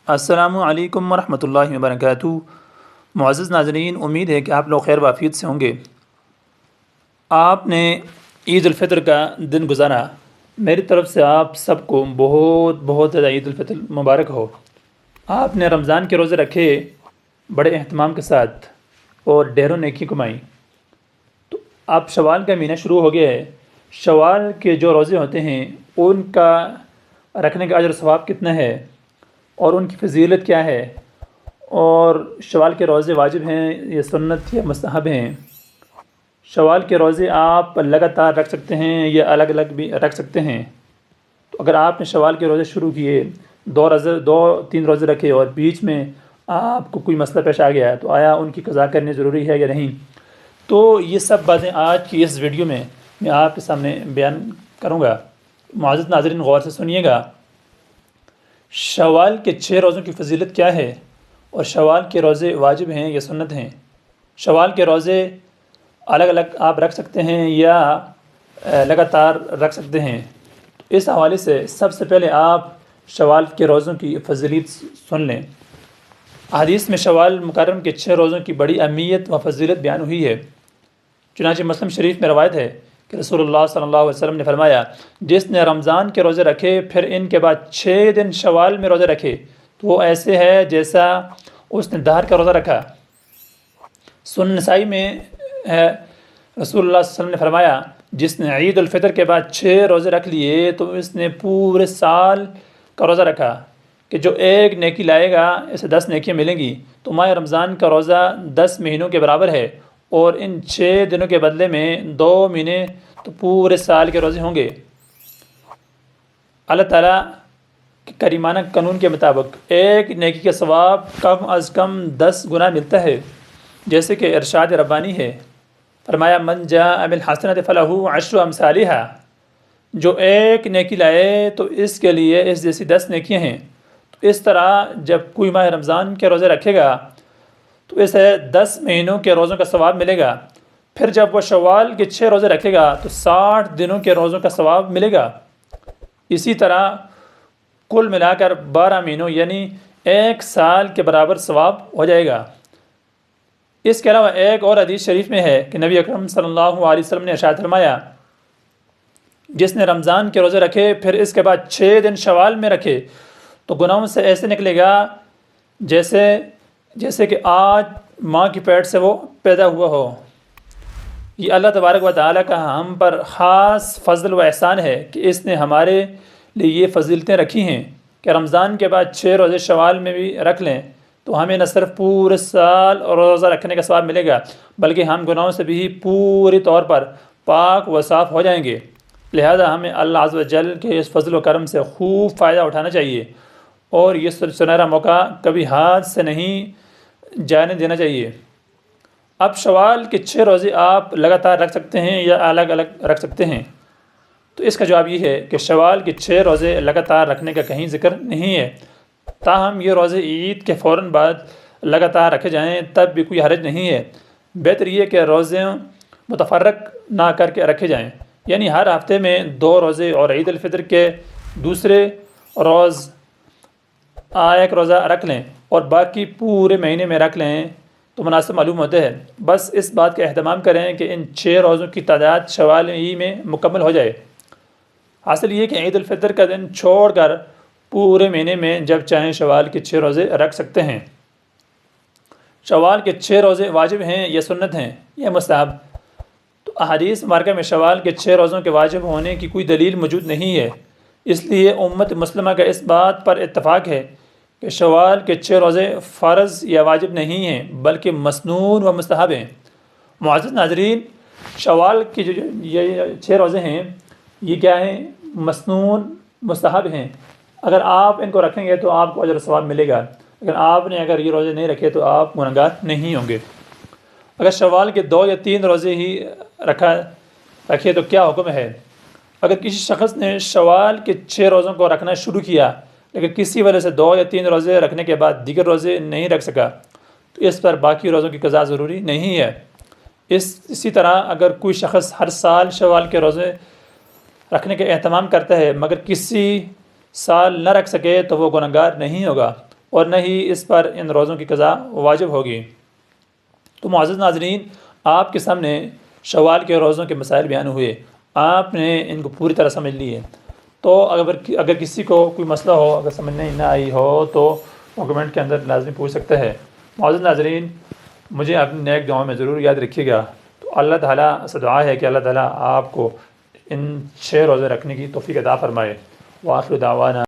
السلام علیکم ورحمۃ اللہ وبرکاتہ۔ معزز ناظرین، امید ہے کہ آپ لوگ خیر وافیت سے ہوں گے۔ آپ نے عید الفطر کا دن گزارا، میری طرف سے آپ سب کو بہت بہت زیادہ عید الفطر مبارک ہو۔ آپ نے رمضان کے روزے رکھے بڑے اہتمام کے ساتھ اور ڈھیروں نیکی کمائی۔ تو اب شوال کا مہینہ شروع ہو گیا ہے۔ شوال کے جو روزے ہوتے ہیں ان کا رکھنے کا اجر و ثواب کتنا ہے اور ان کی فضیلت کیا ہے، اور شوال کے روزے واجب ہیں یا سنت یا مستحب ہیں۔ شوال کے روزے آپ لگاتار رکھ سکتے ہیں یا الگ الگ بھی رکھ سکتے ہیں۔ تو اگر آپ نے شوال کے روزے شروع کیے، دو تین روزے رکھے اور بیچ میں آپ کو کوئی مسئلہ پیش آ گیا تو آیا ان کی قضا کرنی ضروری ہے یا نہیں؟ تو یہ سب باتیں آج کی اس ویڈیو میں آپ کے سامنے بیان کروں گا۔ معزز ناظرین، غور سے سنیے گا۔ شوال کے 6 روزوں کی فضیلت کیا ہے اور شوال کے روزے واجب ہیں یا سنت ہیں؟ شوال کے روزے الگ الگ آپ رکھ سکتے ہیں یا لگاتار رکھ سکتے ہیں۔ اس حوالے سے سب سے پہلے آپ شوال کے روزوں کی فضیلت سن لیں۔ حدیث میں شوال مکرم کے 6 روزوں کی بڑی اہمیت و فضیلت بیان ہوئی ہے۔ چنانچہ مسلم شریف میں روایت ہے کہ رسول اللہ صلی اللہ علیہ وسلم نے فرمایا، جس نے رمضان کے روزے رکھے پھر ان کے بعد 6 دن شوال میں روزے رکھے تو وہ ایسے ہے جیسا اس نے دہر کا روزہ رکھا۔ سنن نسائی میں ہے، رسول اللہ صلی اللہ علیہ وسلم نے فرمایا، جس نے عید الفطر کے بعد 6 روزے رکھ لیے تو اس نے پورے سال کا روزہ رکھا، کہ جو ایک نیکی لائے گا اسے 10 نیکیاں ملیں گی۔ تو ماہ رمضان کا روزہ 10 مہینوں کے برابر ہے، اور ان 6 دنوں کے بدلے میں 2 مہینے تو پورے سال کے روزے ہوں گے۔ اللہ تعالیٰ کے کریمانہ قانون کے مطابق ایک نیکی کا ثواب کم از کم 10 گنا ملتا ہے، جیسے کہ ارشاد ربانی ہے، فرمایا، من جاء بالحسنۃ فلہ عشر امثالھا، جو ایک نیکی لائے تو اس کے لیے اس جیسی 10 نیکیاں ہیں۔ تو اس طرح جب کوئی ماہ رمضان کے روزے رکھے گا تو اسے 10 مہینوں کے روزوں کا ثواب ملے گا۔ پھر جب وہ شوال کے 6 روزے رکھے گا تو 60 دنوں کے روزوں کا ثواب ملے گا۔ اسی طرح کل ملا کر 12 مہینوں یعنی 1 سال کے برابر ثواب ہو جائے گا۔ اس کے علاوہ ایک اور حدیث شریف میں ہے کہ نبی اکرم صلی اللہ علیہ وسلم نے ارشاد فرمایا، جس نے رمضان کے روزے رکھے پھر اس کے بعد 6 دن شوال میں رکھے تو گناہوں سے ایسے نکلے گا جیسے کہ آج ماں کی پیٹ سے وہ پیدا ہوا ہو۔ یہ اللہ تبارک و تعالیٰ کا ہم پر خاص فضل و احسان ہے کہ اس نے ہمارے لیے یہ فضیلتیں رکھی ہیں کہ رمضان کے بعد 6 روزے شوال میں بھی رکھ لیں تو ہمیں نہ صرف پورے سال روزہ رکھنے کا ثواب ملے گا بلکہ ہم گناہوں سے بھی پوری طور پر پاک و صاف ہو جائیں گے۔ لہذا ہمیں اللہ عز و جل کے اس فضل و کرم سے خوب فائدہ اٹھانا چاہیے اور یہ سنہرا موقع کبھی ہاتھ سے نہیں جانے دینا چاہیے۔ اب شوال کے 6 روزے آپ لگاتار رکھ سکتے ہیں یا الگ الگ رکھ سکتے ہیں؟ تو اس کا جواب یہ ہے کہ شوال کے 6 روزے لگاتار رکھنے کا کہیں ذکر نہیں ہے، تاہم یہ روزے عید کے فوراً بعد لگاتار رکھے جائیں تب بھی کوئی حرج نہیں ہے۔ بہتر یہ کہ روزے متفرق نہ کر کے رکھے جائیں، یعنی ہر ہفتے میں 2 روزے اور عید الفطر کے دوسرے روز ایک روزہ رکھ لیں اور باقی پورے مہینے میں رکھ لیں تو مناسب معلوم ہوتا ہے۔ بس اس بات کا اہتمام کریں کہ ان 6 روزوں کی تعداد شوال ہی میں مکمل ہو جائے۔ حاصل یہ کہ عید الفطر کا دن چھوڑ کر پورے مہینے میں جب چاہیں شوال کے 6 روزے رکھ سکتے ہیں۔ شوال کے 6 روزے واجب ہیں یا سنت ہیں یا مستحب؟ تو احادیث مبارکہ میں شوال کے 6 روزوں کے واجب ہونے کی کوئی دلیل موجود نہیں ہے، اس لیے امت مسلمہ کا اس بات پر اتفاق ہے کہ شوال کے 6 روزے فرض یا واجب نہیں ہیں بلکہ مسنون و مستحب ہیں۔ معزز ناظرین، شوال کے جو یہ 6 روزے ہیں یہ کیا ہیں؟ مسنون مستحب ہیں۔ اگر آپ ان کو رکھیں گے تو آپ کو اجر و ثواب ملے گا، اگر یہ روزے نہیں رکھے تو آپ گنہگار نہیں ہوں گے۔ اگر شوال کے 2 یا 3 روزے ہی رکھے تو کیا حکم ہے؟ اگر کسی شخص نے شوال کے 6 روزوں کو رکھنا شروع کیا لیکن کسی وجہ سے 2 یا 3 روزے رکھنے کے بعد دیگر روزے نہیں رکھ سکا تو اس پر باقی روزوں کی قضا ضروری نہیں ہے۔ اسی طرح اگر کوئی شخص ہر سال شوال کے روزے رکھنے کا اہتمام کرتا ہے مگر کسی سال نہ رکھ سکے تو وہ گنہگار نہیں ہوگا۔ اور نہ ہی اس پر ان روزوں کی قضا واجب ہوگی۔ تو معزز ناظرین، آپ کے سامنے شوال کے روزوں کے مسائل بیان ہوئے، آپ نے ان کو پوری طرح سمجھ لی ہے۔ تو اگر کسی کو کوئی مسئلہ ہو، اگر سمجھ نہ آئی ہو تو وہ کمنٹ کے اندر لازمی پوچھ سکتا ہے۔ معزز ناظرین، مجھے اپنے نیک دعاؤں میں ضرور یاد رکھیے گا۔ تو اللہ تعالیٰ سے دعا ہے کہ اللہ تعالیٰ آپ کو ان 6 روزے رکھنے کی توفیق عطا فرمائے۔ وآخر دعوانا